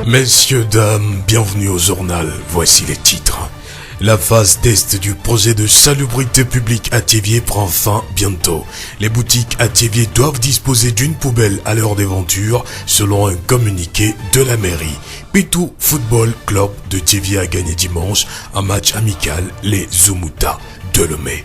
Messieurs, dames, bienvenue au journal. Voici les titres. La phase test du projet de salubrité publique à Thiéviers prend fin bientôt. Les boutiques à Thiéviers doivent disposer d'une poubelle à l'heure des ventures, selon un communiqué de la mairie. Pitou Football Club de Thiéviers a gagné dimanche un match amical, les Zumuta de Lomé.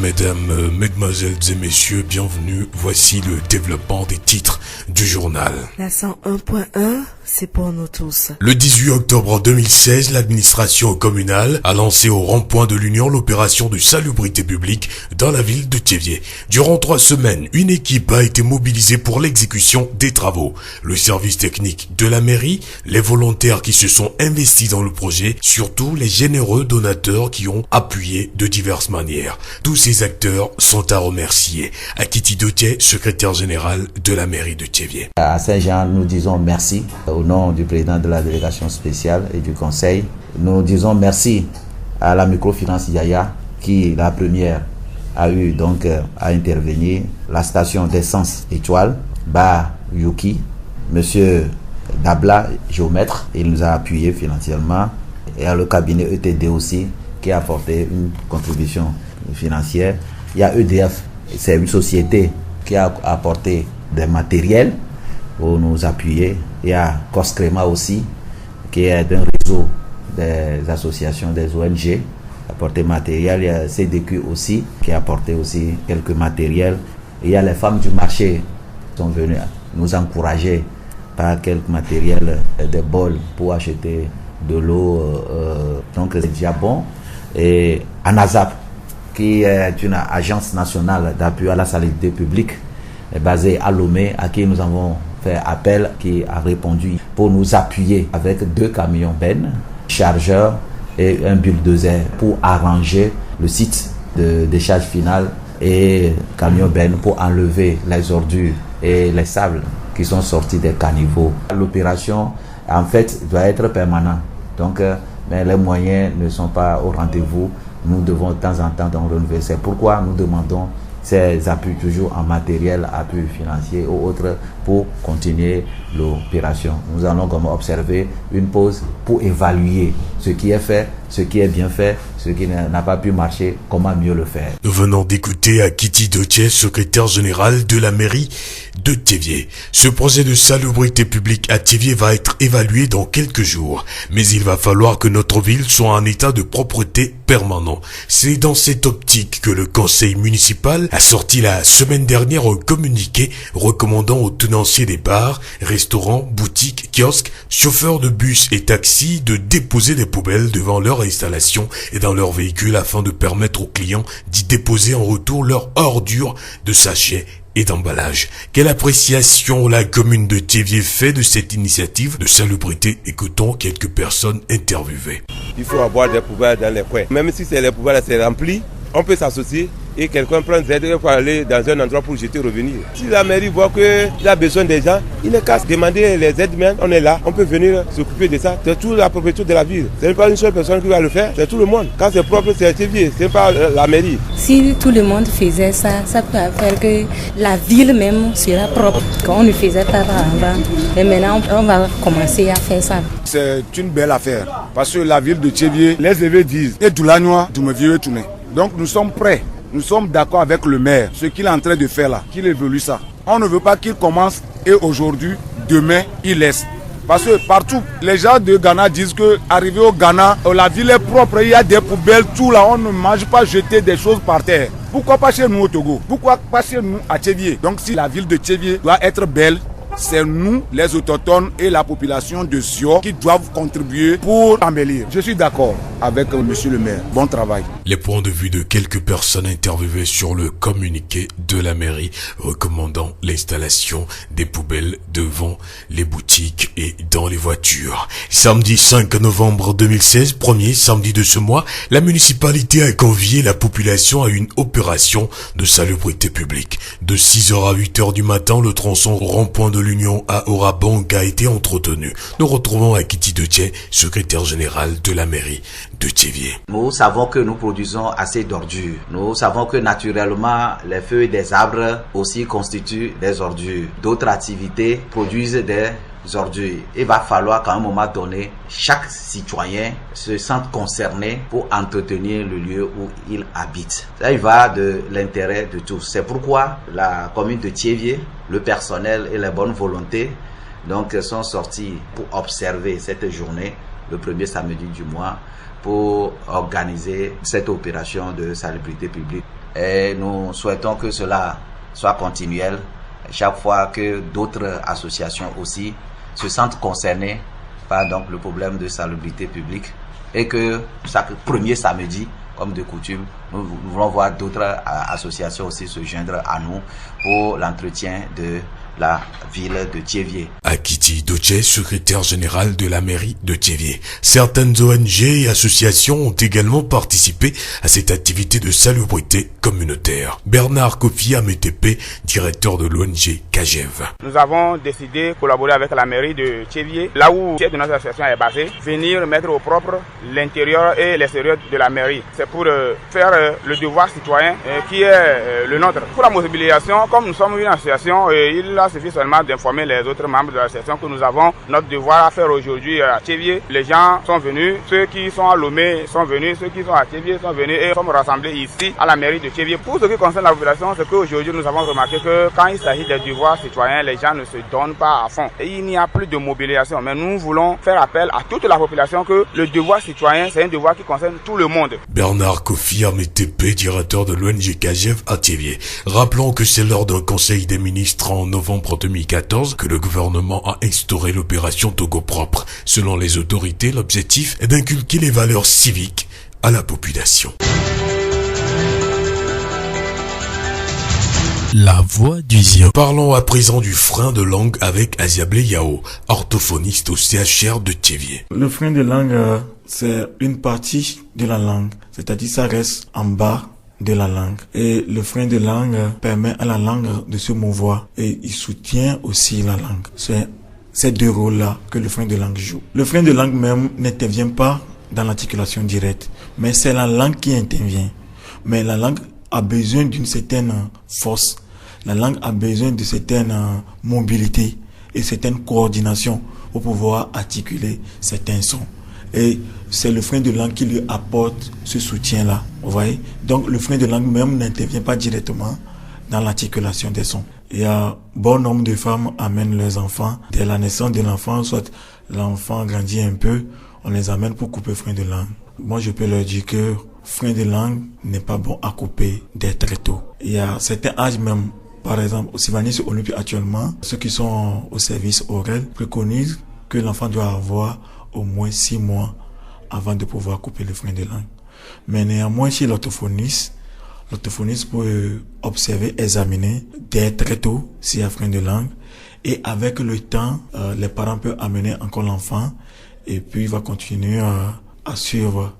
Mesdames, mesdemoiselles et messieurs, bienvenue. Voici le développement des titres du journal. La 101.1, c'est pour nous tous. Le 18 octobre 2016, l'administration communale a lancé au rond-point de l'Union l'opération de salubrité publique dans la ville de Thiéviers. Durant 3 semaines, une équipe a été mobilisée pour l'exécution des travaux. Le service technique de la mairie, les volontaires qui se sont investis dans le projet, surtout les généreux donateurs qui ont appuyé de diverses manières. Tous ces acteurs sont à remercier. Akiti Dotier, secrétaire général de la mairie de Thiéviers. À Saint-Jean, nous disons merci au nom du président de la délégation spéciale et du conseil. Nous disons merci à la microfinance Yaya qui, la première, a eu donc à intervenir, la station d'essence Étoile, Bar Yuki, monsieur Dabla, géomètre, il nous a appuyé financièrement, et à le cabinet ETD aussi qui a apporté une contribution financière. Il y a EDF, c'est une société qui a apporté des matériels pour nous appuyer. Il y a Coscrema aussi, qui est un réseau des associations, des ONG, apporté matériel. Il y a CDQ aussi, qui a apporté aussi quelques matériels. Il y a les femmes du marché qui sont venues nous encourager par quelques matériels, des bols pour acheter de l'eau. Donc c'est déjà bon. Et ANASAP, qui est une agence nationale d'appui à la salubrité publique, basée à Lomé, à qui nous avons fait appel, qui a répondu pour nous appuyer avec 2 camions bennes, chargeurs et un bulldozer pour arranger le site de décharge finale et camion bennes pour enlever les ordures et les sables qui sont sortis des caniveaux. L'opération, en fait, doit être permanente. Donc, mais les moyens ne sont pas au rendez-vous. Nous devons de temps en temps renouveler. C'est pourquoi nous demandons ces appuis toujours en matériel, appui financier ou autres pour continuer l'opération. Nous allons comme observer une pause pour évaluer ce qui est fait, ce qui est bien fait, ce qui n'a pas pu marcher, comment mieux le faire. Nous venons d'écouter Akiti Dotier, secrétaire général de la mairie de Thiéviers. Ce projet de salubrité publique à Thiéviers va être évalué dans quelques jours, mais il va falloir que notre ville soit en état de propreté permanent. C'est dans cette optique que le conseil municipal a sorti la semaine dernière un communiqué recommandant aux tenanciers des bars, restaurants, boutiques, kiosques, chauffeurs de bus et taxis de déposer des poubelles devant leur installation et dans leur véhicule afin de permettre aux clients d'y déposer en retour leurs ordures de sachets et d'emballage. Quelle appréciation la commune de Thiéviers fait de cette initiative de salubrité? Écoutons quelques personnes interviewées. Il faut avoir des poubelles dans les coins. Même si c'est les poubelles, c'est rempli, on peut s'associer et quelqu'un prend des aides pour aller dans un endroit pour jeter, revenir. Si la mairie voit qu'il a besoin des gens, il n'est qu'à demander les aides, mais on est là, on peut venir s'occuper de ça. C'est toute la propriété de la ville. Ce n'est pas une seule personne qui va le faire, c'est tout le monde. Quand c'est propre, c'est Thiéviers, ce n'est pas la mairie. Si tout le monde faisait ça, ça peut faire que la ville même sera propre. Quand on ne faisait pas avant, et maintenant on va commencer à faire ça. C'est une belle affaire, parce que la ville de Thiéviers, les élevés disent, et du lagnois, du me vieux tourner. Donc nous sommes prêts. Nous sommes d'accord avec le maire, ce qu'il est en train de faire là, qu'il évolue ça. On ne veut pas qu'il commence et aujourd'hui, demain, il laisse. Parce que partout, les gens de Ghana disent que arrivé au Ghana, la ville est propre, il y a des poubelles, tout là, on ne mange pas jeter des choses par terre. Pourquoi pas chez nous au Togo? Pourquoi pas chez nous à Thiéviers? Donc si la ville de Thiéviers doit être belle, c'est nous, les autochtones et la population de Sio qui doivent contribuer pour embellir. Je suis d'accord avec monsieur le maire. Bon travail. Les points de vue de quelques personnes interviewées sur le communiqué de la mairie recommandant l'installation des poubelles devant les boutiques et dans les voitures. Samedi 5 novembre 2016, premier samedi de ce mois, la municipalité a convié la population à une opération de salubrité publique. De 6h à 8h du matin, le tronçon rond-point de de l'Union à Orabank a été entretenu. Nous retrouvons Akiti Doche, secrétaire général de la mairie de Tchévié. Nous savons que nous produisons assez d'ordures. Nous savons que naturellement, les feuilles des arbres aussi constituent des ordures. D'autres activités produisent des ordures. Il va falloir qu'à un moment donné, chaque citoyen se sente concerné pour entretenir le lieu où il habite. Ça, il va de l'intérêt de tous. C'est pourquoi la commune de Tchévié, le personnel et les bonnes volontés donc, sont sortis pour observer cette journée, le premier samedi du mois, pour organiser cette opération de salubrité publique. Et nous souhaitons que cela soit continuel chaque fois que d'autres associations aussi se sentent concernées par donc le problème de salubrité publique et que chaque premier samedi, comme de coutume, nous voulons voir d'autres associations aussi se joindre à nous pour l'entretien de la ville de Tchévié. Akiti Doche, secrétaire général de la mairie de Tchévié. Certaines ONG et associations ont également participé à cette activité de salubrité communautaire. Bernard Kofi Ametepe, directeur de l'ONG Kajev. Nous avons décidé de collaborer avec la mairie de Tchévié, là où le siège de notre association est basé, venir mettre au propre l'intérieur et l'extérieur de la mairie. C'est pour faire le devoir citoyen qui est le nôtre. Pour la mobilisation, comme nous sommes une association, il a suffi seulement d'informer les autres membres de l'association que nous avons notre devoir à faire aujourd'hui à Tchévié. Les gens sont venus, ceux qui sont à Lomé sont venus, ceux qui sont à Tchévié sont venus et sommes rassemblés ici à la mairie de Tchévié. Pour ce qui concerne la population, c'est qu'aujourd'hui nous avons remarqué que quand il s'agit des devoirs citoyens, les gens ne se donnent pas à fond. Et il n'y a plus de mobilisation. Mais nous voulons faire appel à toute la population que le devoir citoyen, c'est un devoir qui concerne tout le monde. Bernard Kofi Ametepe, directeur de l'ONG Kajev à Tchévié. Rappelons que c'est lors d'un conseil des ministres en novembre 2014 que le gouvernement a instauré l'opération Togo propre. Selon les autorités, l'objectif est d'inculquer les valeurs civiques à la population. La voix du Zion. Parlons à présent du frein de langue avec Aziablé Yao, orthophoniste au CHR de Tchévié. Le frein de langue, c'est une partie de la langue, c'est-à-dire ça reste en bas de la langue. Et le frein de langue permet à la langue de se mouvoir et il soutient aussi la langue. C'est ces deux rôles-là que le frein de langue joue. Le frein de langue même n'intervient pas dans l'articulation directe, mais c'est la langue qui intervient. Mais la langue a besoin d'une certaine force. La langue a besoin de certaine mobilité et certaine coordination pour pouvoir articuler certains sons. Et c'est le frein de langue qui lui apporte ce soutien-là. Vous voyez? Donc le frein de langue même n'intervient pas directement dans l'articulation des sons. Il y a bon nombre de femmes amènent leurs enfants dès la naissance de l'enfant, soit l'enfant grandit un peu, on les amène pour couper le frein de langue. Moi je peux leur dire que frein de langue n'est pas bon à couper dès très tôt. Il y a certains âges même, par exemple au Sylvanus Olympie actuellement, ceux qui sont au service oral préconisent que l'enfant doit avoir au moins 6 mois avant de pouvoir couper le frein de langue. Mais néanmoins, chez l'orthophoniste peut observer, examiner dès très tôt s'il y a frein de langue. Et avec le temps, les parents peuvent amener encore l'enfant et puis il va continuer à suivre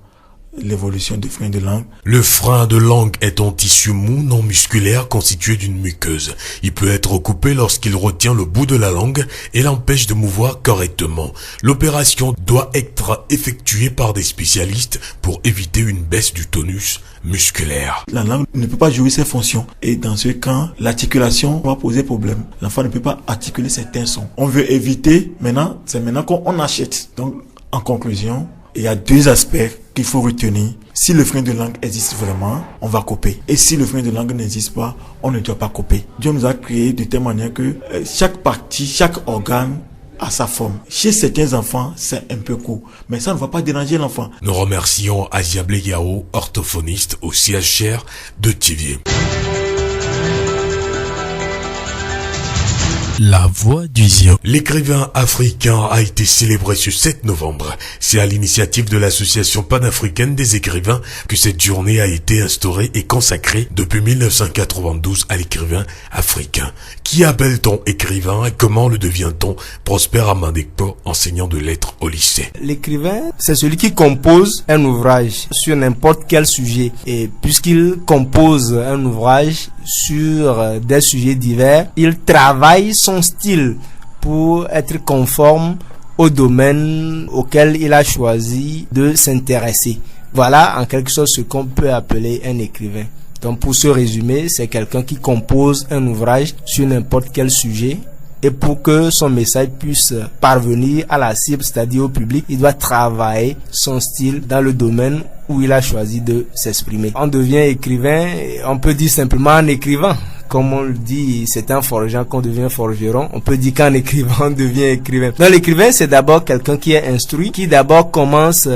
l'évolution du frein de langue. Le frein de langue est un tissu mou non musculaire constitué d'une muqueuse. Il peut être coupé lorsqu'il retient le bout de la langue et l'empêche de mouvoir correctement. L'opération doit être effectuée par des spécialistes pour éviter une baisse du tonus musculaire. La langue ne peut pas jouer ses fonctions et dans ce cas, l'articulation va poser problème. L'enfant ne peut pas articuler certains sons. On veut éviter maintenant, c'est maintenant qu'on achète. Donc, en conclusion, il y a 2 aspects qu'il faut retenir. Si le frein de langue existe vraiment, on va couper. Et si le frein de langue n'existe pas, on ne doit pas couper. Dieu nous a créé de telle manière que chaque partie, chaque organe a sa forme. Chez certains enfants, c'est un peu court, mais ça ne va pas déranger l'enfant. Nous remercions Aziablé Yao, orthophoniste au CHR de Tchévié. La voix du Zion. L'écrivain africain a été célébré ce 7 novembre. C'est à l'initiative de l'association panafricaine des écrivains que cette journée a été instaurée et consacrée depuis 1992 à l'écrivain africain. Qui appelle-t-on écrivain et comment le devient-on? Prosper Amandekpo, enseignant de lettres au lycée. L'écrivain, c'est celui qui compose un ouvrage sur n'importe quel sujet. Et puisqu'il compose un ouvrage sur des sujets divers, il travaille son style pour être conforme au domaine auquel il a choisi de s'intéresser. Voilà en quelque sorte ce qu'on peut appeler un écrivain. Donc pour ce résumé, c'est quelqu'un qui compose un ouvrage sur n'importe quel sujet. Et pour que son message puisse parvenir à la cible, c'est-à-dire au public, il doit travailler son style dans le domaine où il a choisi de s'exprimer. On devient écrivain, on peut dire simplement en écrivant. Comme on le dit, c'est un forgeron qu'on devient forgeron. On peut dire qu'en écrivant, on devient écrivain. Donc l'écrivain, c'est d'abord quelqu'un qui est instruit, qui d'abord commence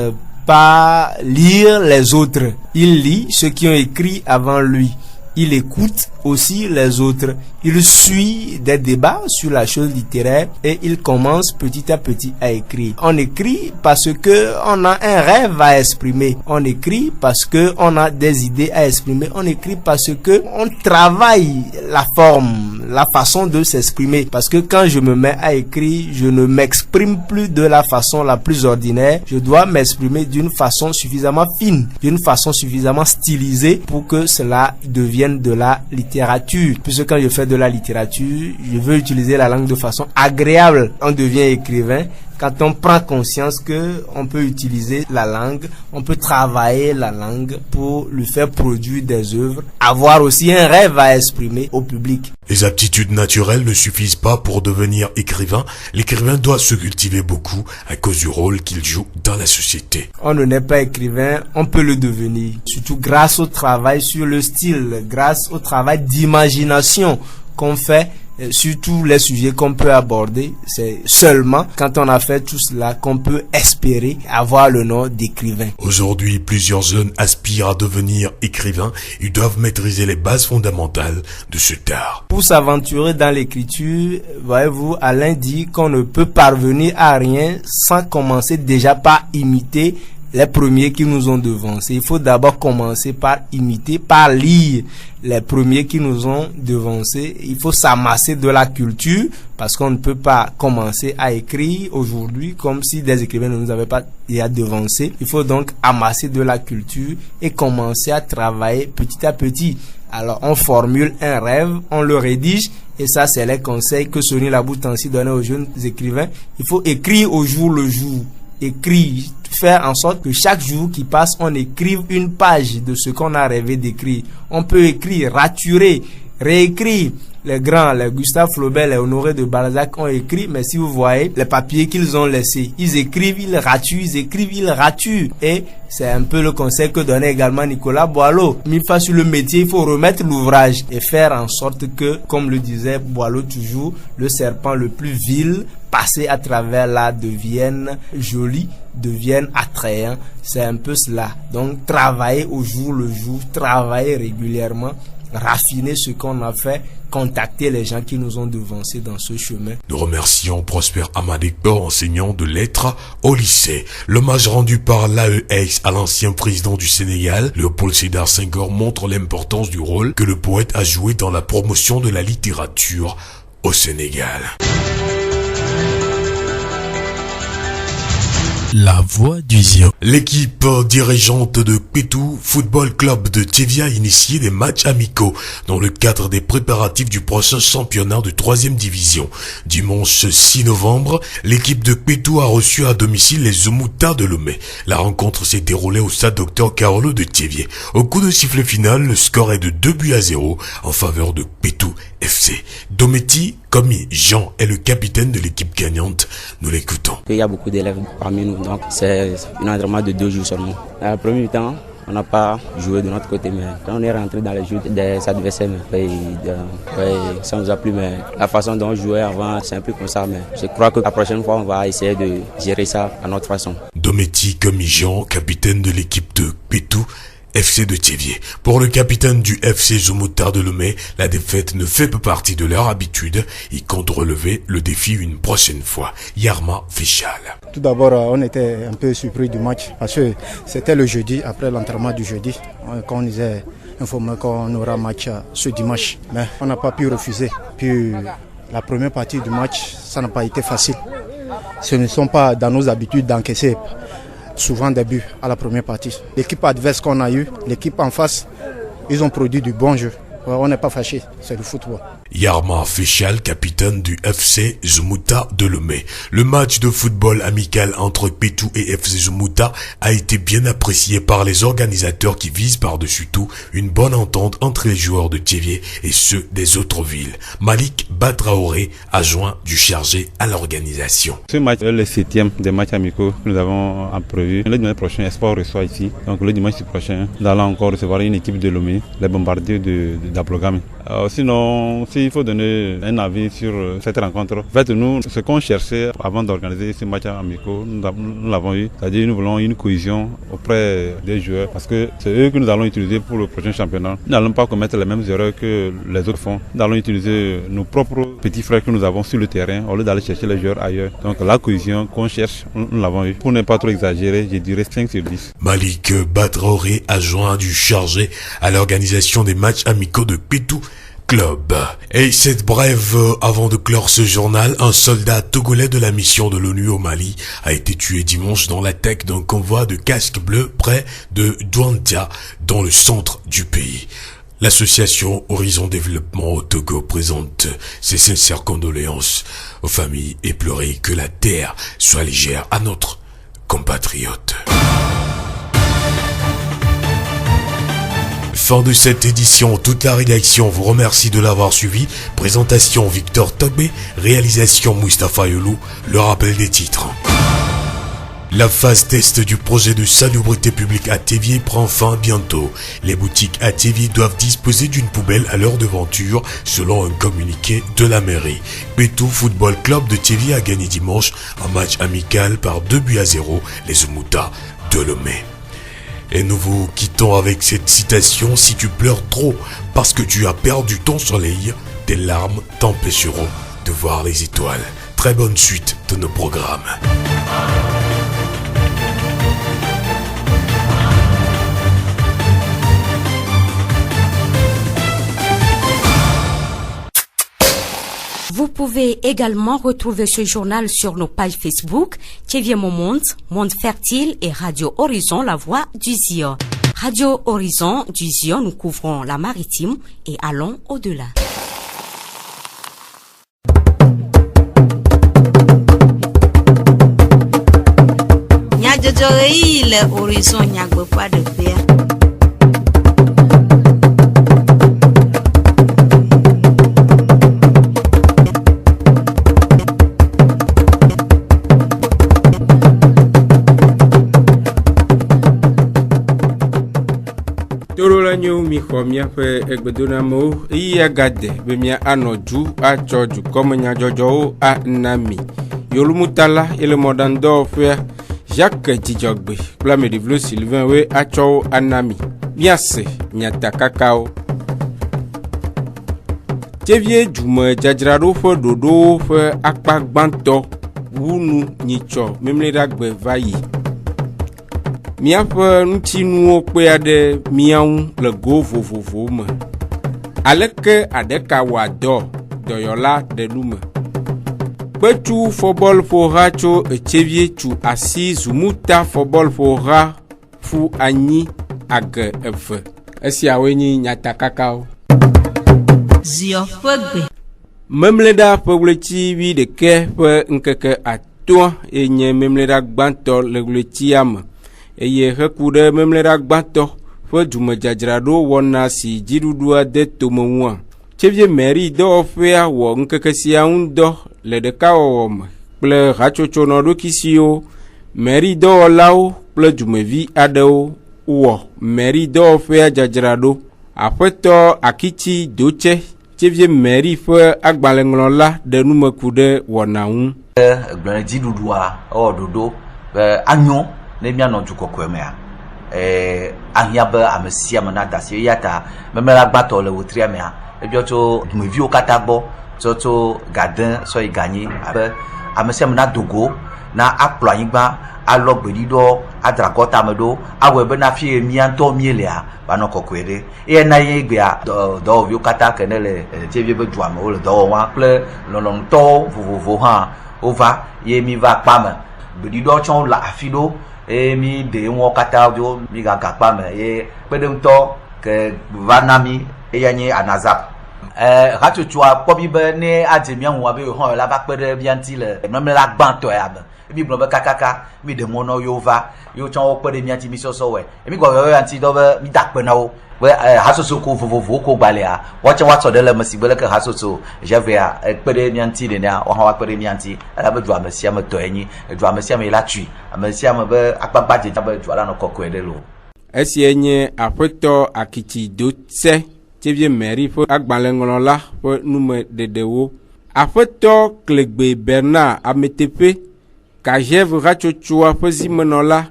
par lire les autres. Il lit ceux qui ont écrit avant lui. Il écoute aussi les autres. Il suit des débats sur la chose littéraire et il commence petit à petit à écrire. On écrit parce que on a un rêve à exprimer. On écrit parce que on a des idées à exprimer. On écrit parce que on travaille la forme, la façon de s'exprimer. Parce que quand je me mets à écrire, je ne m'exprime plus de la façon la plus ordinaire. Je dois m'exprimer d'une façon suffisamment fine, d'une façon suffisamment stylisée pour que cela devienne de la littérature. Puisque quand je fais de la littérature, je veux utiliser la langue de façon agréable. On devient écrivain quand on prend conscience que on peut utiliser la langue, on peut travailler la langue pour lui faire produire des œuvres, avoir aussi un rêve à exprimer au public. Les aptitudes naturelles ne suffisent pas pour devenir écrivain. L'écrivain doit se cultiver beaucoup à cause du rôle qu'il joue dans la société. On ne naît pas écrivain, on peut le devenir. Surtout grâce au travail sur le style, grâce au travail d'imagination qu'on fait sur tous les sujets qu'on peut aborder. C'est seulement quand on a fait tout cela qu'on peut espérer avoir le nom d'écrivain. Aujourd'hui, plusieurs jeunes aspirent à devenir écrivains. Ils doivent maîtriser les bases fondamentales de cet art. Pour s'aventurer dans l'écriture, voyez-vous, Alain dit qu'on ne peut parvenir à rien sans commencer déjà par imiter les premiers qui nous ont devancés. Il faut d'abord commencer par imiter, par lire les premiers qui nous ont devancés. Il faut s'amasser de la culture parce qu'on ne peut pas commencer à écrire aujourd'hui comme si des écrivains ne nous avaient pas déjà devancés. Il faut donc amasser de la culture et commencer à travailler petit à petit. Alors on formule un rêve, on le rédige et ça c'est les conseils que Sonny Laboutansi donnait aux jeunes écrivains. Il faut écrire au jour le jour. Écrire, faire en sorte que chaque jour qui passe, on écrive une page de ce qu'on a rêvé d'écrire. On peut écrire, raturer, réécrire. Les grands, les Gustave Flaubert, les Honoré de Balzac ont écrit, mais si vous voyez les papiers qu'ils ont laissés, ils écrivent, ils raturent, ils écrivent, ils raturent. Et c'est un peu le conseil que donnait également Nicolas Boileau. Mille fois sur le métier, il faut remettre l'ouvrage et faire en sorte que, comme le disait Boileau toujours, le serpent le plus vil, passer à travers là, devienne joli, devienne attrayant. C'est un peu cela. Donc, travailler au jour le jour, travailler régulièrement, raffiner ce qu'on a fait, contacter les gens qui nous ont devancés dans ce chemin. Nous remercions Prosper Amadekbo, enseignant de lettres au lycée. L'hommage rendu par l'AES à l'ancien président du Sénégal, Léopold Sédar Senghor, montre l'importance du rôle que le poète a joué dans la promotion de la littérature au Sénégal. La voix du Zion. L'équipe dirigeante de Pétou Football Club de Tchévia a initié des matchs amicaux dans le cadre des préparatifs du prochain championnat de 3e division. Dimanche 6 novembre, l'équipe de Pétou a reçu à domicile les Zomouta de Lomé. La rencontre s'est déroulée au stade Dr Carolo de Tchévier. Au coup de sifflet final, le score est de 2-0 en faveur de Pétou FC. Dometi Komi Jean est le capitaine de l'équipe gagnante. Nous l'écoutons. Il y a beaucoup d'élèves parmi nous, donc c'est un entraînement de 2 jours seulement. À la première temps, on n'a pas joué de notre côté, mais quand on est rentré dans les jeux des adversaires, ça nous a plu, mais la façon dont on jouait avant, c'est un peu comme ça, mais je crois que la prochaine fois, on va essayer de gérer ça à notre façon. Dometi Komi Jean, capitaine de l'équipe de Pétou FC de Tchévier. Pour le capitaine du FC Zomouta de Lomé, la défaite ne fait pas partie de leur habitude. Ils comptent relever le défi une prochaine fois. Yarma Fichal. Tout d'abord, on était un peu surpris du match parce que c'était le jeudi, après l'entraînement du jeudi, quand on nous a informé qu'on aura match ce dimanche. Mais on n'a pas pu refuser. Puis la première partie du match, ça n'a pas été facile. Ce ne sont pas dans nos habitudes d'encaisser souvent des buts à la première partie. L'équipe adverse qu'on a eue, l'équipe en face, ils ont produit du bon jeu. on n'est pas fâché, c'est le football. Yarma Fechal, capitaine du FC Zumuta de Lomé. Le match de football amical entre Pétou et FC Zumuta a été bien apprécié par les organisateurs qui visent par-dessus tout une bonne entente entre les joueurs de Tchévié et ceux des autres villes. Malik Batraoré, adjoint du chargé à l'organisation. Ce match est le 7e des matchs amicaux que nous avons prévu. Le dimanche prochain, Espoir reçoit ici. Donc le dimanche prochain, nous allons encore recevoir une équipe de Lomé, les bombardiers d'Ablogame. Sinon, s'il faut donner un avis sur cette rencontre, en fait, nous, ce qu'on cherchait avant d'organiser ces matchs amicaux, nous l'avons eu. C'est-à-dire, nous voulons une cohésion auprès des joueurs parce que c'est eux que nous allons utiliser pour le prochain championnat. Nous n'allons pas commettre les mêmes erreurs que les autres font. Nous allons utiliser nos propres petits frères que nous avons sur le terrain au lieu d'aller chercher les joueurs ailleurs. Donc, la cohésion qu'on cherche, nous l'avons eu. Pour ne pas trop exagérer, je dirais 5 sur 10. Malik Batraoré, adjoint du chargé à l'organisation des matchs amicaux de Pétou Club. Et cette brève, avant de clore ce journal, un soldat togolais de la mission de l'ONU au Mali a été tué dimanche dans l'attaque d'un convoi de casques bleus près de Douantia, dans le centre du pays. L'association Horizon Développement au Togo présente ses sincères condoléances aux familles éplorées, que la terre soit légère à notre compatriote. Fin de cette édition, toute la rédaction vous remercie de l'avoir suivi. Présentation Victor Togbe, réalisation Mustapha Yolou, le rappel des titres. La phase test du projet de salubrité publique à Tchévié prend fin bientôt. Les boutiques à Tchévié doivent disposer d'une poubelle à leur devanture, selon un communiqué de la mairie. Pétou Football Club de Tchévié a gagné dimanche un match amical par 2-0 les Zumuta de Lomé. Et nous vous quittons avec cette citation: si tu pleures trop parce que tu as perdu ton soleil, tes larmes t'empêcheront de voir les étoiles. Très bonne suite de nos programmes. Vous pouvez également retrouver ce journal sur nos pages Facebook, Tchévié Mon Monde, Monde Fertile et Radio Horizon, la voix du Zion. Radio Horizon du Zion, nous couvrons la maritime et allons au-delà. Le Horizon n'y pas de paix. Nyo mi khomia fe egbedonamo iya gade be mia anoju a choju komnya jojo a nami yolumutala ele modando fe Jacques Djidjogbe plame de vlo Sylvain we a cho anami miase nyata kakao Tchévié jume jajrado fe dodo fe akpagbanto wunu nyicho memlera gbe vayi miaƒe ŋutinuwo kpe aɖe miaŋu le go vovovowo me. Aleke aɖeka wɔ dɔ dɔyɔla ɖeɖu me. Kpetu fɔbɔl ƒoha tso Tchévié tsu asi Zumuta fɔbɔl ƒoha fu anyi age eve. Esiawoe nye nyatakakawo. Zion ƒe gbe. Memleda ƒe ɣleti 11 ƒe ŋkeke atɔ̃ enye memleda gbãtɔ le ɣletia me. Eye heku ɖe memlera gbãtɔ ƒe dzumedzadzraɖo wɔna si dziɖuɖua de tomeŋua. Tchévié mairie dɔwɔƒea wɔ ŋkeke sia ŋu dɔ le ɖekawɔwɔ me kple hatsotso nɔɖokui siwo mairie dɔwɔlawo kple dumevi aɖewo wɔ mairie dɔwɔƒea dzadzraɖo. Aƒetɔ Akitsi Dotse, Tchévié mairie ƒe agbalẽŋlɔla ɖe numeku ɖe wɔna ŋu. Gblẽ dziɖuɖua ewɔ ɖoɖo anyo ne mianɔ dukɔkɔe mea ahia be ame sia ame na dasi eya ta memela gbãtɔ le wotria mea ebiɔ tso dumeviwo katã gbɔ tso gadin sɔyi ganyi abe ame sia ame na dogo na akplɔ anyigba alɔ gbeɖiɖɔ adragɔta me ɖo awɔe be na fi mia ŋutɔ mielea banɔ kɔkɔe ɖe eya na ye gbea dɔwɔviwo katã ke ne le Tchévié be dua me wole dɔwɔwa kple lɔlɔ̃nutɔwo vovovo hã wova ye mi va akpa me gbeɖiɖɔ tsɔ le afi ɖo mi de ŋɔ katã dzo mi gaga akpa me ye kpeɖeŋutɔ ke va na mi eya nye anazap hatsotsoa kpɔbi be ne adze mía ŋua be hɔn la va kpe ɖe mía ŋuti le meme la gbãtɔ ya me mi gblɔ be kakaka mi ɖe mɔ na yewo va yewo tsã wo kpe ɖe mía ŋuti mi sɔsɔ wɔe mi gblɔ yewo ya ŋuti dɔ be mi da kpe na wo be hatsotso ko vovovowo ko gbalẽa woatsã woatsɔ ɖe le me si be leke hatsotso jevea kpe ɖe mía ŋuti nenea wohã woakpe ɖe mía ŋuti elabe du ame sia ame tɔe nyi du ame sia ame la tui ame sia ame be akpakpa dzedze be du la nɔ kɔkɔe ɖe lo. Esie nye aƒetɔ Akiti Dotse Tevie Mairie ƒe agbalẽŋlɔla ƒe numeɖeɖewo. Aƒetɔ Klegbe Bernard Ameteƒe Kajev hatsotsoa ƒe zimenɔla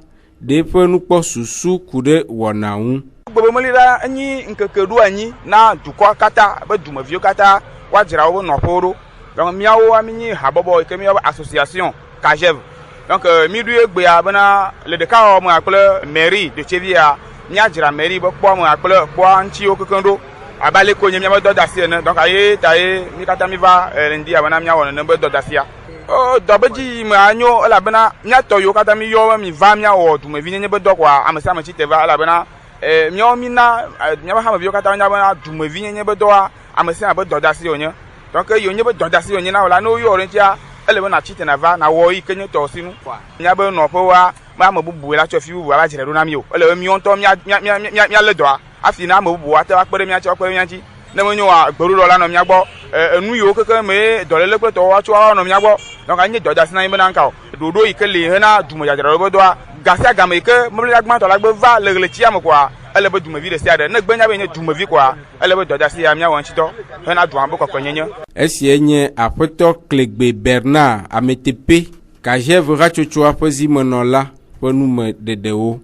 ɖe ƒe nukpɔ susu ku ɖe wɔna ŋu. Gbebemeli la enyi ŋkeke ɖo anyi na dukɔa katã be dumeviwo katã woadzra woƒe nɔƒewo ɖo. Donc míawo mi habɔbɔ yi ke míawo association Kajev. Donc mi ɖo egbea bena le ɖeka me kple mairie de Tcheviea míadzra mairie be kpɔ me kple kpɔa ŋutiwo kekeŋ ɖo abe ale ko nye míabe dɔdasi ene. Donc aye ta ye mi katã mi va lendi abena míawɔ nene be dɔdasia. Dɔbedzi me anyo elabena míatɔ yiwo katã mi yɔ mi va míawɔ dumevi nyenye be dɔ kɔa ame sia ame tsi te va elabena míawo mina míabe hameviwo katã nya bena dumevi nyenye be dɔa ame sia ame be dɔdasi wonye. Donc yiwo nye be dɔdasi wonye na wò la ne woyɔ ɖe ŋutia ele be natsi te na va na wɔ yi ke nye tɔsinu. Mía be nɔƒewoa me ame bubu la tsɔ fi bubu ava dzra ɖo na mi o. Ele be míawo ŋutɔ míalé dɔa afi na ame bubu ate va kpe ɖe mía ŋuti wakpe ɖe mía ŋuti. Ne menyoa gbeɖuɖɔ la nɔ mía gbɔ enu yiwo kekeŋ me dɔléle kple tɔwo woatsɔ nɔ mía gbɔ. Donc anye dɔdasi na anyi be na ŋka o. Ɖoɖo yi ke le hena dumedzadzra ɖo be dɔa ga sia game yi ke meblia gbãtɔ la gbe va le ɣletsia me koa ele be dumevi ɖe sia ɖe ne gbe nya be nye dumevi koa ele be dɔdasi ya míawɔ ŋutidɔ hena dua be kɔkɔenyenye. Esie nye aƒetɔ Klegbe Bernard Ameteƒe Kajev hatsotsoa ƒe zimenɔla ƒe numeɖeɖewo.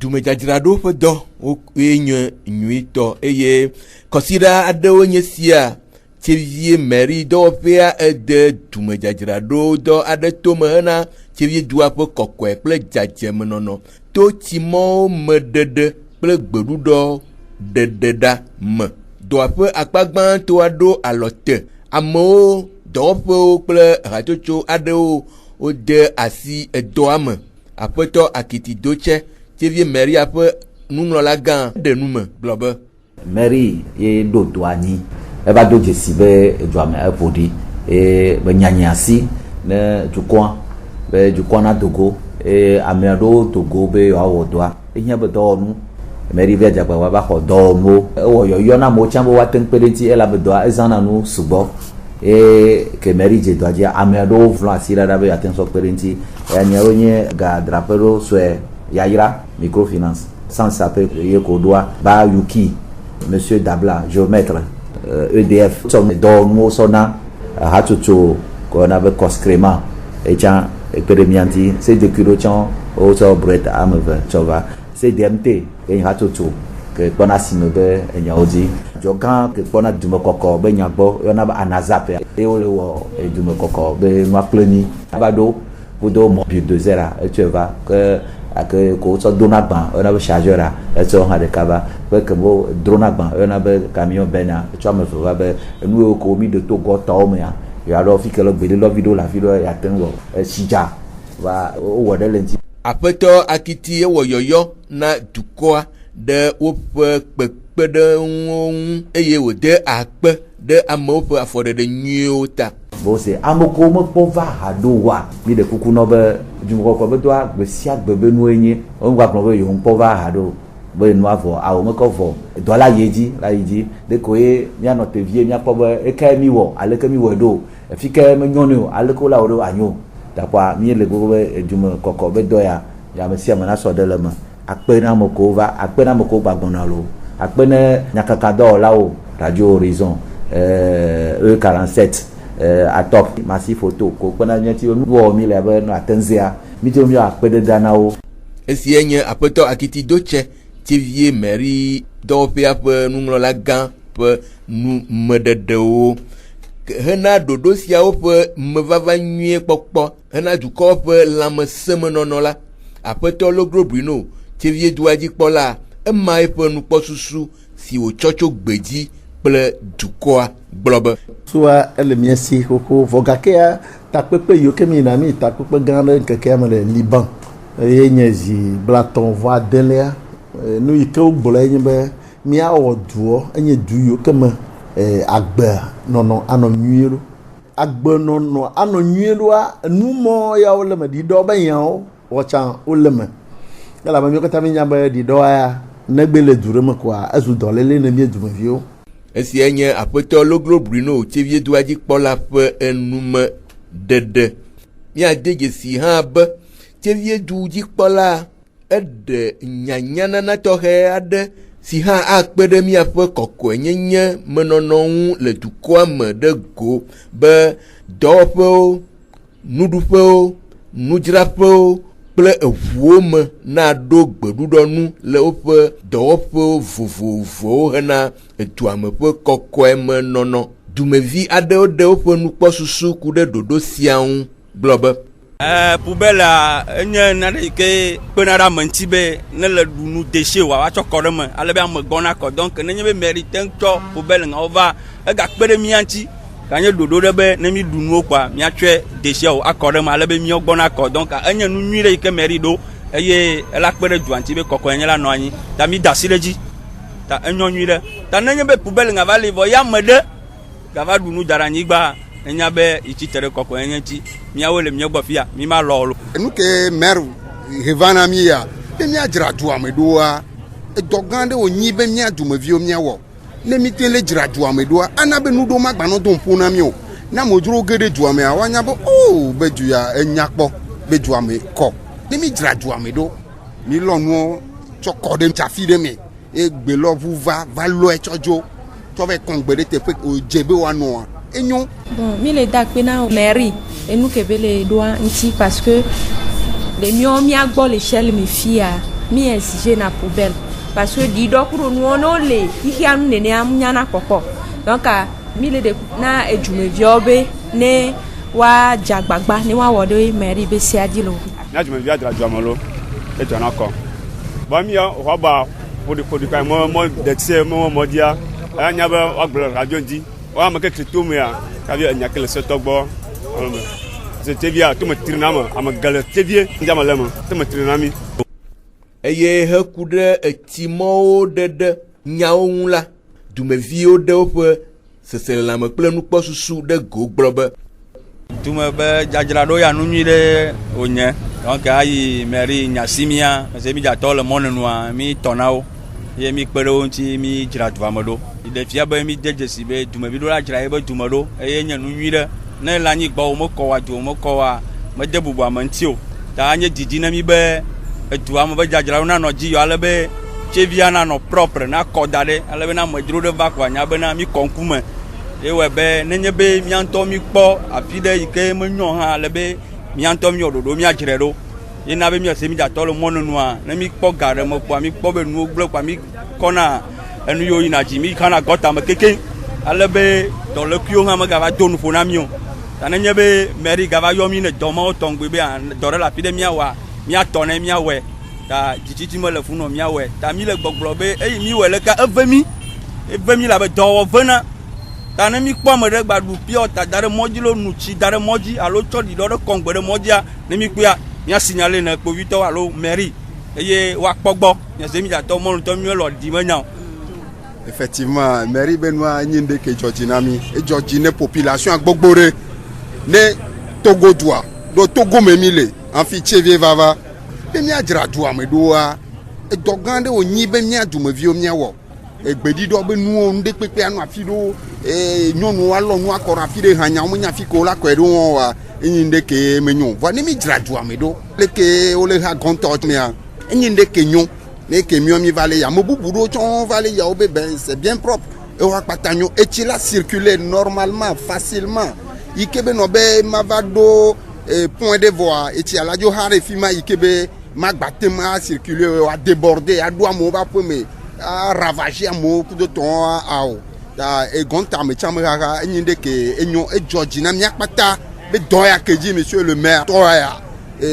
Dumedzadzraɖo ƒe dɔ woe nye nyuitɔ eye kɔsiɖa aɖewo nye sia Tchevie Mairie dɔwɔƒea ede dumedzadzraɖo dɔ aɖe tome hena Tchevie dua ƒe kɔkɔe kple dzadzemenɔnɔ to tsimɔwo me ɖeɖe kple gbeɖuɖɔ ɖeɖeɖa me. Dɔa ƒe akpa gbãtɔa ɖo alɔ te. Amewo dɔwɔƒewo kple hatsotso aɖewo wode asi edɔa me. Aƒetɔ Akiti Dotse Tchevie Mairie ƒe nuŋlɔla gã ɖe nu me gblɔ be Mairie ye ɖo dɔa anyi eva do dzesi be edua me eƒo ɖi be nyanye asi ne dukɔa be dukɔa na dogo ame aɖewo dogo be yewoawɔ dɔa enye be dɔwɔnu Mairie via dze agbagba va xɔ dɔwɔnuwo ewɔ yɔyɔ na amewo tsã be woate ŋu kpe ɖe ŋuti elabe dɔa ezãna nu sugbɔ ke Mairie dze dɔa dzi ame aɖewo vlɔ asi ɖaɖa be yeate ŋu sɔ kpe ɖe ŋuti eyanyawo nye gadraƒe ɖo sue Yayra microfinance sans sape ye ko ɖoa ba Yuki Monsieur Dabla géomètre EDF tsɔ dɔwɔnuwo sɔna hatsotso kɔna be kɔskrema etsã ekpe ɖe mía ŋuti sedekiɖo tsã wotsɔ bret ame eve tsɔ va CDMT enye hatsotso ke kpɔna sime be enyawo dzi dzɔgã ke kpɔna dumekɔkɔ be nya gbɔ yɔna be anazap eye wole wɔ dumekɔkɔ be nua kple mi ava ɖo wodo mɔ bulldozer etsɔe va ke ake ko wotsɔ dona gbã yɔna be chargeur etsɔ hã ɖeka va be ke wo drona gbã yɔna be camion bena etsɔ ame eve va be enu yiwo ko mi ɖe to gɔtɔwo mea yeaɖɔ fi ke le gbeɖelɔvi ɖo le afi ɖo yeate ŋu wɔ etsidza va wowɔ ɖe le ŋuti. Aƒetɔ Akiti ewɔ yɔyɔ na dukɔa ɖe woƒe kpekpeɖeŋuwo ŋu eye wòde akpe ɖe amewo ƒe afɔɖeɖe nyuiwo ta. Bose ameko mekpɔ va ha ɖo wa mi ɖe kuku nɔ be dumekɔkɔ be doa gbe sia gbe be nuwo nye wo ŋgɔ agblɔ be yewo ŋkpɔ va ha ɖo be nua vɔ awo mekɔ vɔ dɔ la yi dzi de ko ye míanɔ tevie míakpɔ be eke mi wɔ aleke mi wɔe ɖo efi ke menyɔ ne o aleke wole ɖo anyo takɔa mi le gbogbo be dumekɔkɔ be dɔ ya ame sia ame nasɔ ɖe le me akpe na amekowo va akpe na amekowo gbagbɔna lo akpe ne nyakaka dɔwɔlawo Radio Horizon E47 atop masi photo ko kpena nyati wo mi le be no atenzia mi jo mi akpe de danawo. Esie nye aƒetɔ Akiti Dotse Tchevie Mairie dɔwɔƒea ƒe nuŋlɔla gã ƒe numeɖeɖewo hena ɖoɖo siawo ƒe mevava nyuie kpɔkpɔ hena dukɔwo ƒe lãmesemenɔnɔ la. Aƒetɔ Logro Bruno Tchevie dua dzi kpɔla ema eƒe nukpɔsusu si wòtsɔ tso gbedzi kple dukɔa gblɔ be soa ele mia si koko vɔgakea takpekpe yiwo ke mi na mi takpekpe gã ɖe ŋkekea me le Liban eye nye zi blatɔ̃ vɔ adelia nu yi ke wogblɔ nye be mia oduo enye duyo kama agba nono anonyuelo agba nono anonyuelo numo ya olema di do ba yan o chan olema yala ba mi ko tami nyamba di do ya nagbele durema kwa azu dolele na mi adumavio esi enye apoto logro bruno chevie duaji kpola pe enume dede mi adege si ha ba chevie duji kpola ede nyanyana na tohe ade si ha akpede mi ape koko enyenye menono le dukwa me de go be dopo nudupo nujrapo kple eʋuwo me na ɖo gbeɖuɖɔnu le woƒe dɔwɔƒe vovovowo hena eduame ƒe kɔkɔe me nɔnɔ. Dumevi aɖewo ɖe woƒe nukpɔsusu ku ɖe ɖoɖo sia ŋu gblɔ be. Poubelle enye nane yi ke kpena ɖe ame ŋuti be ne le ɖunu deche woatsɔ kɔ ɖe me ale be ame gbɔna kɔ donc nenye be mairie te ŋutɔ poubelle ŋa wova egakpe ɖe mía ŋuti kanye ɖoɖo ɖe be ne mi ɖu nuwo kɔa miatsɔe dechewo akɔ ɖe me ale be míawo gbɔna kɔ donc enye nu nyui ɖe yi ke mairie ɖo eye ela kpe ɖe dua ŋuti be kɔkɔe nye la nɔ anyi ta mi da asi ɖe dzi ta enyo nyui ɖe ta nenye be poubelle ŋa va li vɔ ya ame ɖe gava ɖu nu da ɖe anyigba enya be itsi te ɖe kɔkɔe nye ŋuti míawo le míagbɔ fia mi ma lɔ lo. Nu ke maire hevana mi ya be míadzra dua me ɖoa edɔ gã ɖe wònyi be mía dumeviwo míawɔ. Ne mi te le dzra dua me doa ana be nuɖo ma gbanɔ do ƒo na mi o na modzro ge ɖe dua me wa nya be o be du ya enya kpɔ be dua me kɔ ne mi dzra dua me ɖo mi lɔ nuwo tsɔ kɔ ɖe tsafi ɖe me e gbelɔʋu va lɔe tsɔ dzo tsɔ va kɔn gbe ɖe teƒe o dze be woanɔa enyo. Bon mi le da kpe na mairie enu ke be le ɖoa ŋuti parce que le míawo míagbɔ le échelle me fia mi exige na poubelle. Parce que di do kuro no no le ihia nu nene amunya na koko donc mi le de na ejumevio be ne wa jagbagba ne wa wodo mairie be si adilo na jumevio adra jomolo e jona ko ba mi o ho ba podi kai mo de tse mo dia anya be ogbro radio ndi o ma ke kritu mu ya ka bi anya kele se togbo se tevia to me trinama am gale tevie njama lema to me trinami eye heku ɖe etimɔwo ɖeɖe nyawo ŋu la dumeviwo ɖe woƒe seselelãme kple nukpɔsusu ɖe go gblɔ be. Dume be dzadzraɖo ya nu nyui ɖe wònye donc ayi mairie nyasi mía ese mi dzatɔ le mɔnenua mi tɔna wo eye mi kpe ɖe wo ŋuti mi dzra dua me ɖo ɖe fia be mi de dzesi be dumevi ɖo la dzra yebe dume ɖo eye nye nu nyui ɖe ne le anyigba wo mekɔ wa du wo mekɔ wa mede bubu ame ŋuti o ta anye didi ne mi be edua me be dzadzraɖo nanɔ dzi yɔ ale be tsevia nanɔ propre na kɔ da ɖe ale be na amedzro ɖe va kɔa nya bena mi kɔ ŋkume ye wɔ be nenye be mía ŋutɔ mi kpɔ afi ɖe yi ke menyɔ hã ale be mía ŋutɔ mi wɔ ɖoɖo miadzrae ɖo ye na be miase mi dzatɔ le mɔnenua ne mi kpɔ ga ɖe me kpɔa mi kpɔ be nuwo gblẽ kpɔa mi kɔna enu yiwo yina dzi mi xana gɔta me kekeŋ ale be dɔlekuiwo hã megava do nuƒo na mi o ta nenye be mairie gava yɔ mi ne dɔ mawo tɔŋgbe be dɔ ɖe le afi ɖe miawɔa miatɔ ne miawɔe ta dzitsitsi me le funɔ miawɔe ta mi le gbɔgblɔ be eyi mi wɔ le ka eve mi la be dɔwɔ vena ta ne mi kpɔ ame ɖe gba ɖu pia ta da ɖe mɔdzi lo nu tsi da ɖe mɔdzi alo tsɔ ɖiɖɔ ɖe kɔŋgbe ɖe mɔdzia ne mi kpea mia signale ne kpovitɔ alo mairie eye woakpɔ gbɔ miase mi dzatɔ mɔnutɔ mi lɔ di me nya o. Effectivement mairie be nua nyi ɖe ke dzɔdzi na mi edzɔdzi ne population gbogbo ɖe ne Togo dua do Togo me mi le afi tsevie vava be miadzra dua me ɖoa edɔ gã ɖe wònyi be mía dumeviwo míawɔ egbeɖiɖɔ be nuwo ŋɖe kpekpe anɔ afi ɖo nyɔnuwo alɔ nu akɔ ɖe afi ɖe hanya wo menya afi ke wola kɔe ɖo wɔn oa enyi ŋɖe ke menyo vɔ ne mi dzra dua me ɖo leke wole ha gɔntɔ mea enyi ŋɖe ke nyo ne ke miɔ mi va le ya ame bubu ɖewo tsɔ va le ya wo be ben c'est bien propre ewo akpata nyo etsi la circuler normalement facilement yi ke be nɔ be ma va ɖo point de voie etsi ala dzo ha ɖe fi ma yi ke be ma gbate ma circuler wa déborder aɖo amewo va ƒe me a ravager amewo kudo tɔn awɔ ta egɔnta me tsame haha enyi ɖe ke enyo edzɔ dzi na mía kpata be dɔ ya ke dzi monsieur le maire tɔ ya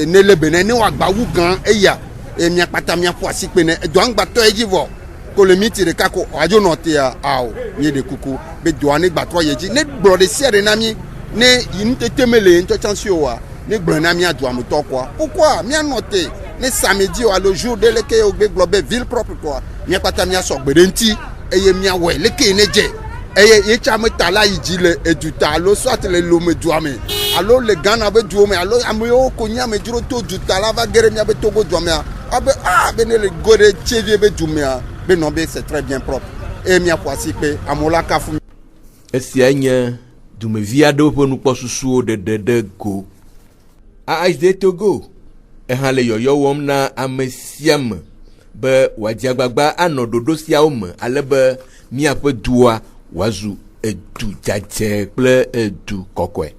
ne le bene ne wa gbawu gã eya mía kpata mía ƒo asi kpe ne edɔa ŋgbatɔ ye dzi vɔ ko le miti ɖeka ko adzo nɔ tea awɔ mí ɖe kuku be dɔa ne gbatɔ ye dzi ne gblɔ ɖe sia ɖe na mí ne yi nutete me le ŋutɔtsansi o wa ne gblɔ na mía duametɔ kɔa pourquoi mía nɔ te ne samedi o alo jour ɖe leke o gbe gblɔ be ville propre kɔa mia pata mia so gbedenti eye mia we leke neje eye ye chame tala yiji le eduta alo soit le lome duame alo le Ghana be duome alo ameyo ko nya me duro to duta la va gere mia be Togo duame abe bene le gore Tchévié be dumea be no be c'est très bien propre et mia poisi pe amola kafu esianya dume viado po nu posusu de go AHD Togo ehale yoyo wom na amesiam be wajiagbagba anododo siawo me alebe mia pe dua wazu edu jaje ple edu kokwe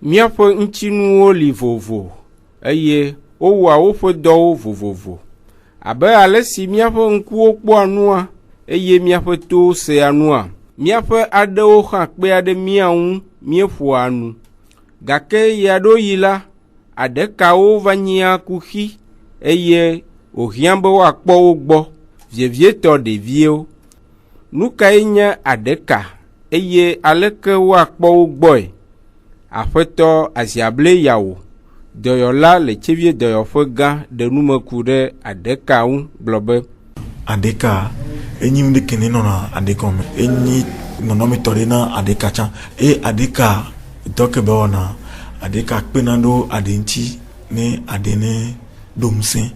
mia pe nchinuwo li vovo eye owa wo fe do vovovo abe ale si mia pe nkuwo kpo anua eye mia pe to se anua mia pe adewo ha pe ade miawu miefu anu gake yado yila adekawo vanyia kuhi eye ohiambo wa kpo wo gbo vievie to de vieo nuka enya adeka eye aleke wa kpo wo gbo afeto asiable yawo doyola le Tchévié doyofo ga de numeku de adeka wu blobe adeka enyim de keneno na adeka me enyi nono mi torina adeka chan adeka doke beona adeka kpenando adenchi ne adene domsen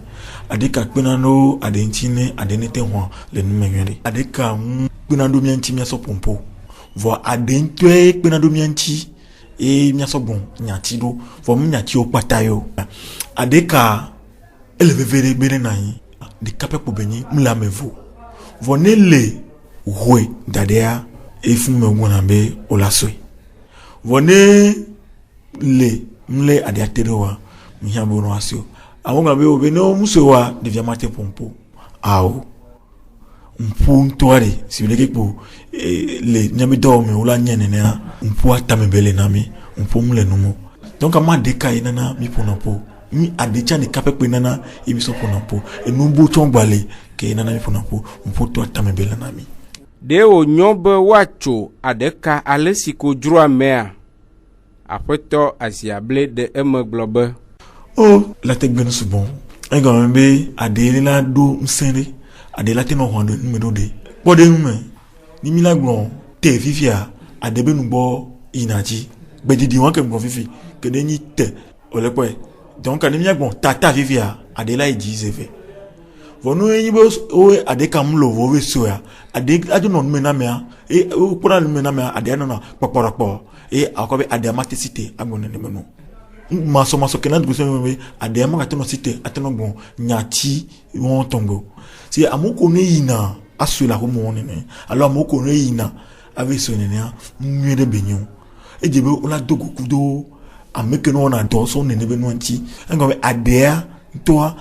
adeka kpenando adenchi ne adene tenwa le numenwere adeka kpenando mianchi miaso pompo vo adentwe kpenando mianchi miaso bon nyati do vo nyati opatayo adeka elevevere bere nai de kape po benyi mlamevo vo nele hwe dadea efume wona be olasoi vone le mle adiaterewa mihabo no asio awonga be obeno musewa de viamate pompo awo mpuntoare sibileke po le nyame do me ola nyene na mpu atame bele nami mpu mle numo donc ama deka inana mi ponapo mi adecha ni kape pe nana ibiso ponapo enumbu chongbale ke nana mi ponapo mpu to atame bele nami de o nyobe wacho adeka alesiko jrua mea apeto asiable de emeglobe la tegbenu subon enga mbe adele la do msere adela te no hondo numedo de pode nume ni milagro te vivia adebenu bo inaji bedidi won ke bon vivi ke de ni te olepo donc ani milagro tata vivia adela ejizeve vono enyibo o adeka mlo vo wesoya ade adu no mena mea o pora no mena mea ade na poporopo akobe ade amatisite agbon ne meno maso kenan guso me ade amaka no site ateno bon nyati won tongo si amoko ne yina asula ko mo ne alors amoko ne yina avec so ne na nwede benyon ejebe ola dogo kudo ameke no na do so ne ne benu anti ngobe ade to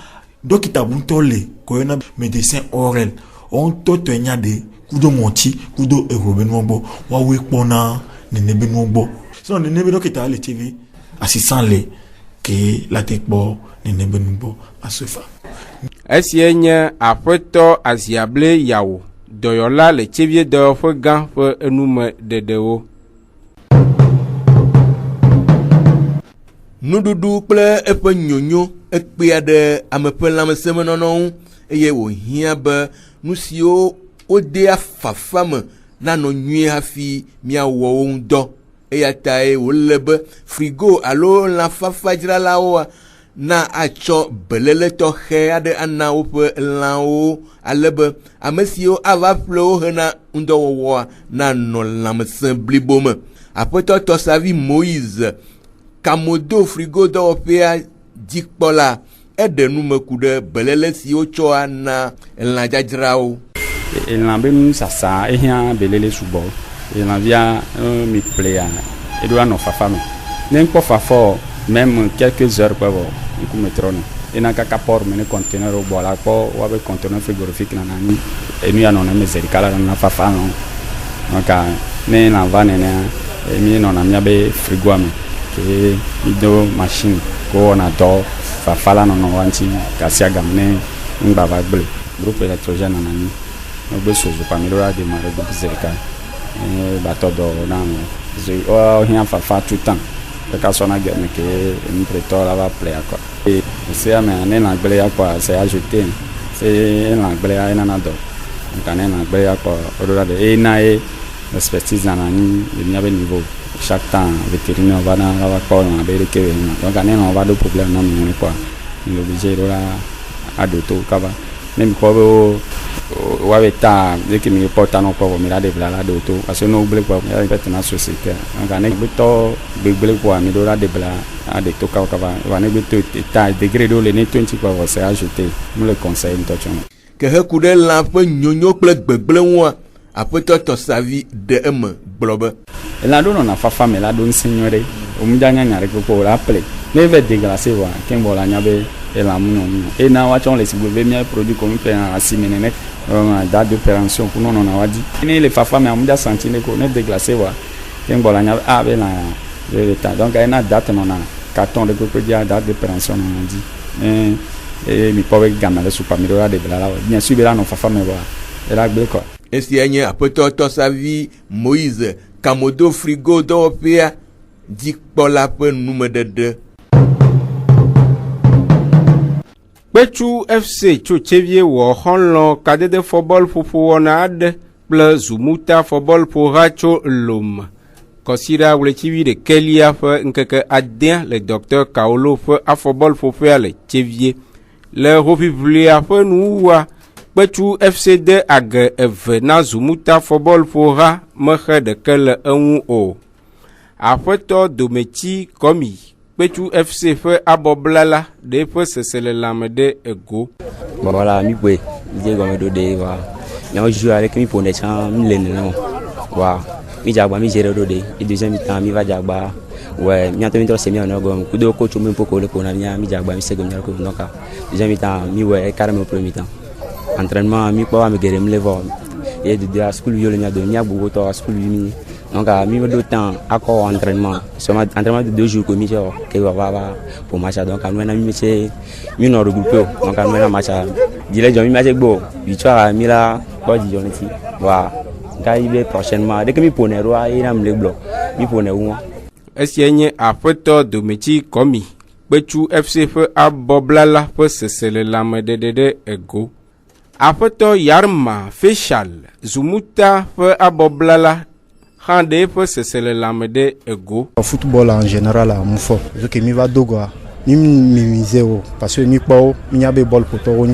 dokita buntole koyona médecin orel on to nyade kudo monti kudo erobenu ogbo wa we pona nenebenu ogbo so nenebe dokita le TV assistant le ke la tekbo nenebenu ogbo asofa esienya apreto asiable yawo doyola le Tchévié do fo gan fo enume dedewo nududu kple eƒe nyonyo ekpea ɖe ameƒe lãmesẽmenɔnɔ eye wòhiã be nu siwo wode afafa me nanɔ nyuie hafi miawɔ wo ŋu dɔ eya tae wòle be frigo alo lãfafadzralawoa na atsɔ beléle tɔxɛ aɖe ana woƒe lãwo ale be ame siwo ava ƒle wo hena ŋdɔwɔwɔa nanɔ lãmesẽ blibo me. Aƒetɔ Tɔsavi Moïse Kamodo frigo dɔwɔƒea dzikpɔla eɖe numeku ɖe beléle siwo tsɔa na lãdzadzrawo. Elã be nusasa ehiã belele sugbɔ elãvia mi ƒlea eɖo anɔ fafa me ne nkpɔ fafɔ même quelques heures kpɔ vɔ ŋkume trɔ ne ena kaka port me ne conteneur gbɔ la kpɔ woabe conteneur frigorifique nana anyi enu ya nɔna me zeri kala nana fafa nɔ donc ne elã va nenea mi nɔna miabe frigoa me ke mi do machine ko wɔna dɔ fafa la nɔnɔ wa ŋuti gasi agame ne ŋgbava gble groupe électrogène nana anyi gbe sozo pami ɖo la démarrer gbe zeri ka batɔ dɔ na me hiã fafa tout temps kaka sona gɛmɛ ke mpretɔ la va play quoi et c'est à mais ne na gbele quoi c'est ajouté c'est na gbele na do donc ne na gbele quoi au-delà de et na et expertise na ni il y niveau chaque temps vétérinaire va dans la va na be ke donc ne on va de problème na mi quoi il obligé là à de tout kaba même quoi ouais ta dès que me porte non quoi me la de la de tout parce que no oublie quoi il y a une na société donc ane beto begbele quoi me do la de bla a de tout kaba va ne beto ta degré do le ne 20 quoi c'est ajouté me le conseil to chon que he ku de la pe nyonyo kple gbegbele won apeto to savi de em blobe la do na fafa me la do nsignore o mu janya nyare ko la play ne ve dégracer wa ken bo la nyabe et la mounon et na wa chon les soulever bien produit comme fait en simene date de péremption pour nous on a dit ni les fafa mais on a senti ne ko ne déglacé wa ken bo la nya a be na le temps donc il y a date non na carton de ko dia date de péremption on a dit et mi powe gamale super mi do la de la bien sûr là non fafa mais wa et la gbe quoi et si enye apeto to sa vie Moïse Kamodo frigo do pia di pola pe nume de Kpetu FC tso Tchevie wɔ xɔlɔ kadede football ƒoƒo wɔna aɖe kple Zumuta football ƒoha tso Lome. Kɔsiɖa ɣletivi ɖekelia ƒe ŋkeke adea le Dr Kaolo ƒe afɔbɔl ƒoƒea le Tchevie. Le hoʋiʋlia ƒe nuwua, Kpetu FC de age eve na Zumuta football ƒoha mexe ɖeke le eŋu o. Aƒetɔ Dometi Kɔmi Kpetu FC ƒe abɔblala de ƒe sesele lame de ego. Bon voilà, mi pouvez dire comme de voilà. Mais on joue avec mi pour des champs, mi le non. Voilà. Mi jagba mi gère de et deuxième mi-temps mi va jagba. Ouais, mi attend mi trop c'est mi en ogom. Kudo coach mi pour le pour mi jagba mi second ko donc deuxième mi-temps mi ouais carrément premier mi-temps. Entraînement mi pas me gère mi le voir. Et de la school yo le mi a donné beaucoup to school mi. Donc à mi de temps accord entraînement seulement entraînement de 2 jours que mi genre que va pour match donc à nous mi c'est mi no regroupé donc à nous match dire je mi match go victoire mi la pas di jonne ti voilà gars prochainement dès que mi pone roi il am le bloc mi pone ou esienye aƒetɔ Dometi Kɔmi Kpetu FC ƒe abɔblala ƒe sesele lame de ego. Aƒetɔ Yarma Facial Zumuta ƒe abɔblala Hande peut se le lame de ego. Le football en général à mon fort. Je que mi va dogo, mi mise o parce que mi pas mi a be ball pour toi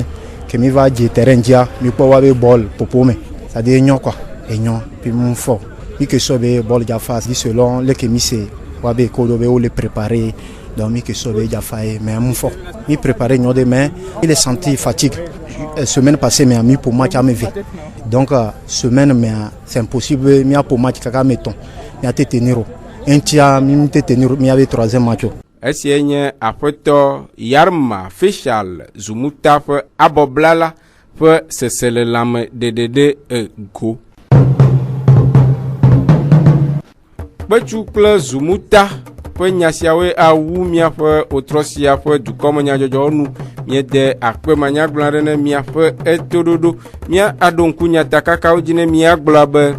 que mi va je terrain dia mi pas wa be ball pour pome. Ça dit nyon quoi. Et nyon puis mon fort. Mi que so be ball ja face selon le que mi c'est wa be ko do be o le préparer. Donc mi que so be ja faé mais mon fort. Mi préparer nyon demain, il est senti fatigue. Semaine passée mais mi pour match à me donc semaine mais c'est impossible mi a pour match kaka meton mi a te tenir un tia mi te tenir mi avait troisième match esienye aƒetɔ Yarma Facial Zumuta ƒe abɔblala ƒe sesele lame de ego. Kpetu kple Zumuta ƒe nya siawoe awu miaƒe otrɔsia ƒe dukɔmenyadzɔdzɔ nu miede akpemanyagblɔ aɖe ne miaƒe etoɖoɖo mia aɖo ŋku nyatakakawo dzi ne miagblɔ be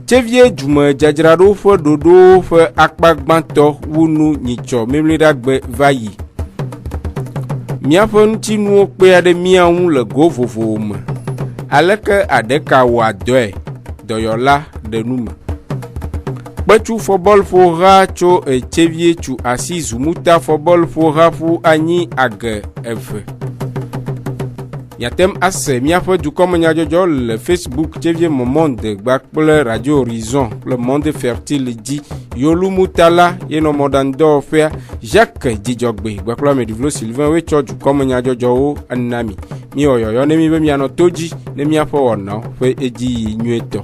Tchevie dzumedzadzraɖo ƒe ɖoɖowo ƒe akpa gbãtɔ wu nu nyitsɔ memliɖagbe va yi. Miaƒe ŋutinuwo kpea ɖe mia ŋu le go vovovo me. Aleke aɖeka wɔ adɔe dɔyɔla ɖe nu me. Kpetu football ƒoha tso Tchevie tso asi Zumuta football ƒoha ƒu anyi age eve. Miatem ase miaƒe dukɔmenyadzɔdzɔ le Facebook Tchevie Monde gbakple Radio Horizon kple Monde Fertile dzi Yolu Mutala yenɔ mɔɖaŋudɔwɔƒea Jacques Dzidzɔgbe gbakple Amedivlo Sylvain woe tsɔ dukɔmenyadzɔdzɔwo ana mi. Mi wɔ yɔyɔ ne mi be mianɔ to dzi ne miaƒe wɔnawo ƒe edzi yi nyuietɔ.